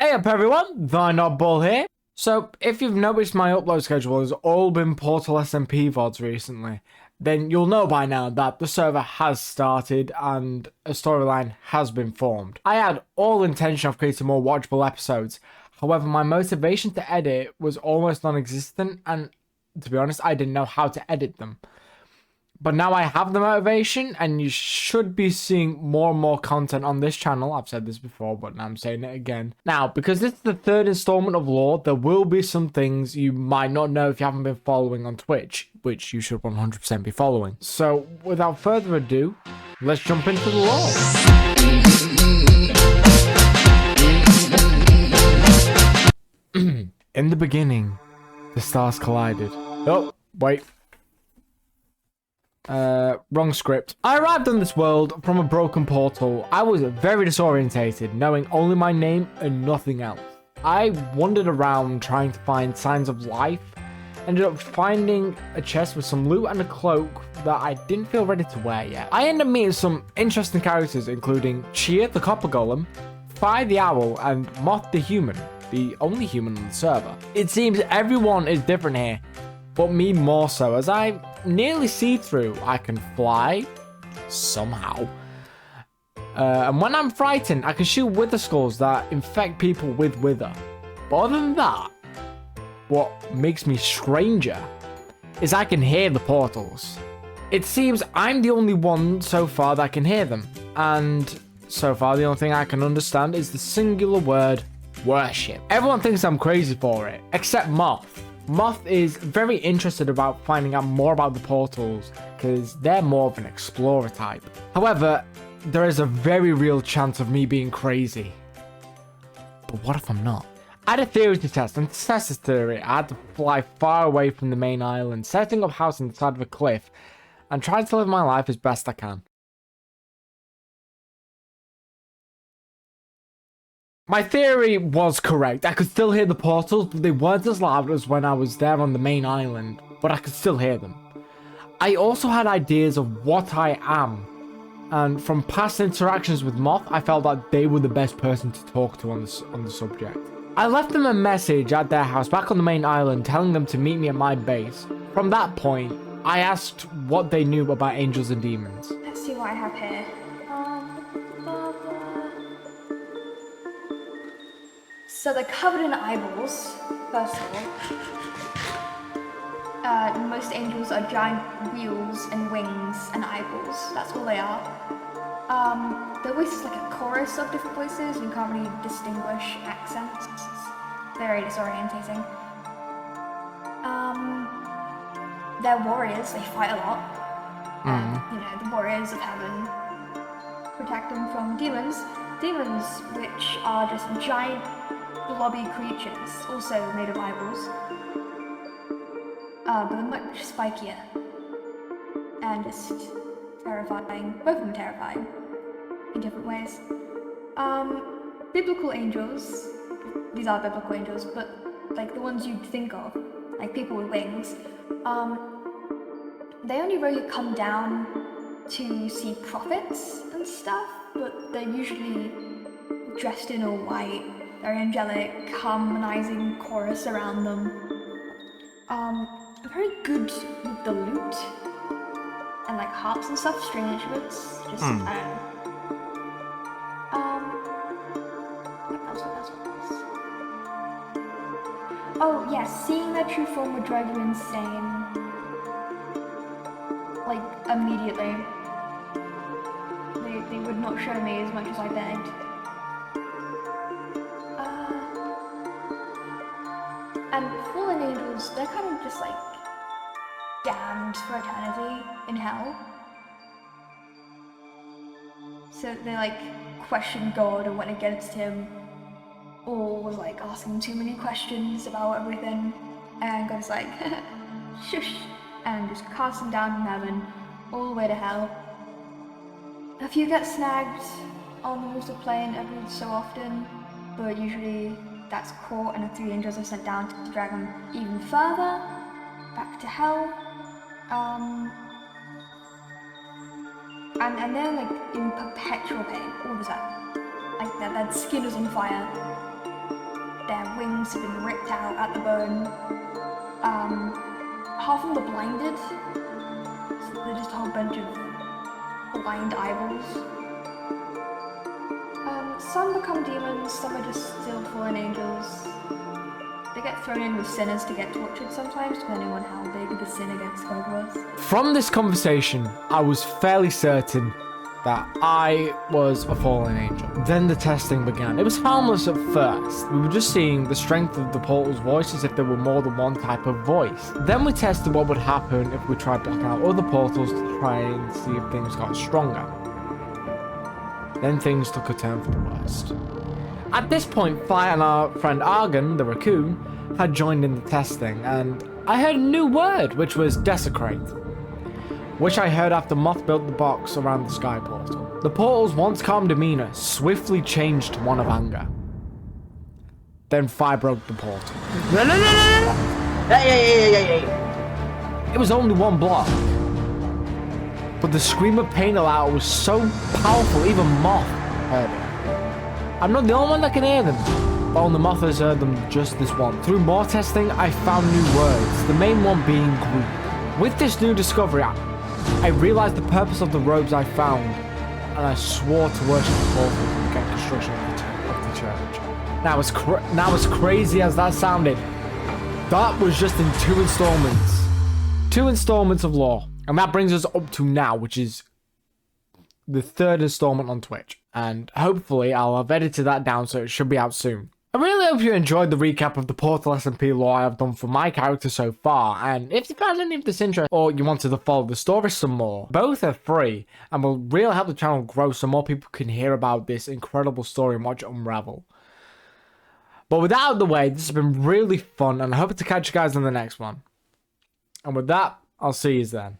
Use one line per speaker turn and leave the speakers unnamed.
Hey up everyone, the Nutball here. So, if you've noticed my upload schedule has all been Portal SMP VODs recently, then you'll know by now that the server has started and a storyline has been formed. I had all intention of creating more watchable episodes, however my motivation to edit was almost non-existent and, to be honest, I didn't know how to edit them. But now I have the motivation, and you should be seeing more and more content on this channel. I've said this before, but now I'm saying it again. Now, because this is the third installment of Lore, there will be some things you might not know if you haven't been following on Twitch, which you should 100% be following. So, without further ado, let's jump into the Lore. In the beginning, the stars collided. Oh, wait. Wrong script. I arrived on this world from a broken portal. I was very disorientated, knowing only my name and nothing else. I wandered around trying to find signs of life, ended up finding a chest with some loot and a cloak that I didn't feel ready to wear yet. I ended up meeting some interesting characters, including Chia the Copper Golem, Fi the Owl, and Moth the Human, the only human on the server. It seems everyone is different here, but me more so, as I nearly see-through. I can fly, somehow. And when I'm frightened, I can shoot wither skulls that infect people with wither. But other than that, what makes me stranger is I can hear the portals. It seems I'm the only one so far that can hear them. And so far, the only thing I can understand is the singular word, worship. Everyone thinks I'm crazy for it, except Moth. Moth is very interested about finding out more about the portals, because they're more of an explorer type. However, there is a very real chance of me being crazy. But what if I'm not? I had a theory to test, and to test this theory, I had to fly far away from the main island, setting up house on the side of a cliff, and trying to live my life as best I can. My theory was correct. I could still hear the portals, but they weren't as loud as when I was there on the main island, but I could still hear them. I also had ideas of what I am, and from past interactions with Moth, I felt that they were the best person to talk to on the subject. I left them a message at their house back on the main island telling them to meet me at my base. From that point, I asked what they knew about angels and demons.
Let's see what I have here. So they're covered in eyeballs, first of all. Most angels are giant wheels and wings and eyeballs. That's all they are. Their voice is like a chorus of different voices. You can't really distinguish accents. It's very disorientating. They're warriors. They fight a lot. You know, the warriors of heaven protect them from demons. Demons, which are just giant blobby creatures, also made of eyeballs, but they're much spikier and just terrifying. Both of them terrifying in different ways. Biblical angels, these are biblical angels, but like the ones you'd think of, like people with wings, they only really come down to see prophets and stuff, but they're usually dressed in all white. Very angelic, harmonizing chorus around them. Very good with the lute and like harps and stuff, string instruments. Just I don't know. What else? Oh yes, seeing their true form would drive you insane. Like immediately. They would not show me as much as I begged. And fallen angels, they're kind of just like damned for eternity in hell. So they like question God and went against him, or was like asking too many questions about everything, and God's like, shush, and just cast them down from heaven, all the way to hell. A few get snagged on the water plane every so often, but usually that's caught and the three angels are sent down to drag them even further, back to hell. And they're like in perpetual pain all the time. Like their skin is on fire. their wings have been ripped out at the bone. Half of them are blinded, so they're just a whole bunch of blind eyeballs. Some become demons, some are just still fallen angels. They get thrown in with sinners to get tortured sometimes, depending on how big the sin against God was.
From this conversation, I was fairly certain that I was a fallen angel. Then the testing began. It was harmless at first. We were just seeing the strength of the portal's voice as if there were more than one type of voice. Then we tested what would happen if we tried blocking out other portals to try and see if things got stronger. Then things took a turn for the worst. At this point, Fi and our friend Argon, the raccoon, had joined in the testing, and I heard a new word, which was desecrate, which I heard after Moth built the box around the sky portal. The portal's once calm demeanor swiftly changed to one of anger. Then Fi broke the portal.
Hey.
It was only one block, but the scream of pain allowed was so powerful even Moth heard it. I'm not the only one that can hear them, but only Moth has heard them just this once. Through more testing, I found new words, the main one being group. With this new discovery, I realized the purpose of the robes I found, and I swore to worship the portal and get construction of the church. Now, as crazy as that sounded, that was just in 2 installments. 2 installments of lore. And that brings us up to now, which is the 3rd installment on Twitch. And hopefully I'll have edited that down so it should be out soon. I really hope you enjoyed the recap of the Portal SMP lore I have done for my character so far, and if you found any of this interesting or you wanted to follow the story some more, both are free and will really help the channel grow so more people can hear about this incredible story and watch it unravel. But with that out of the way, this has been really fun and I hope to catch you guys in the next one. And with that, I'll see you then.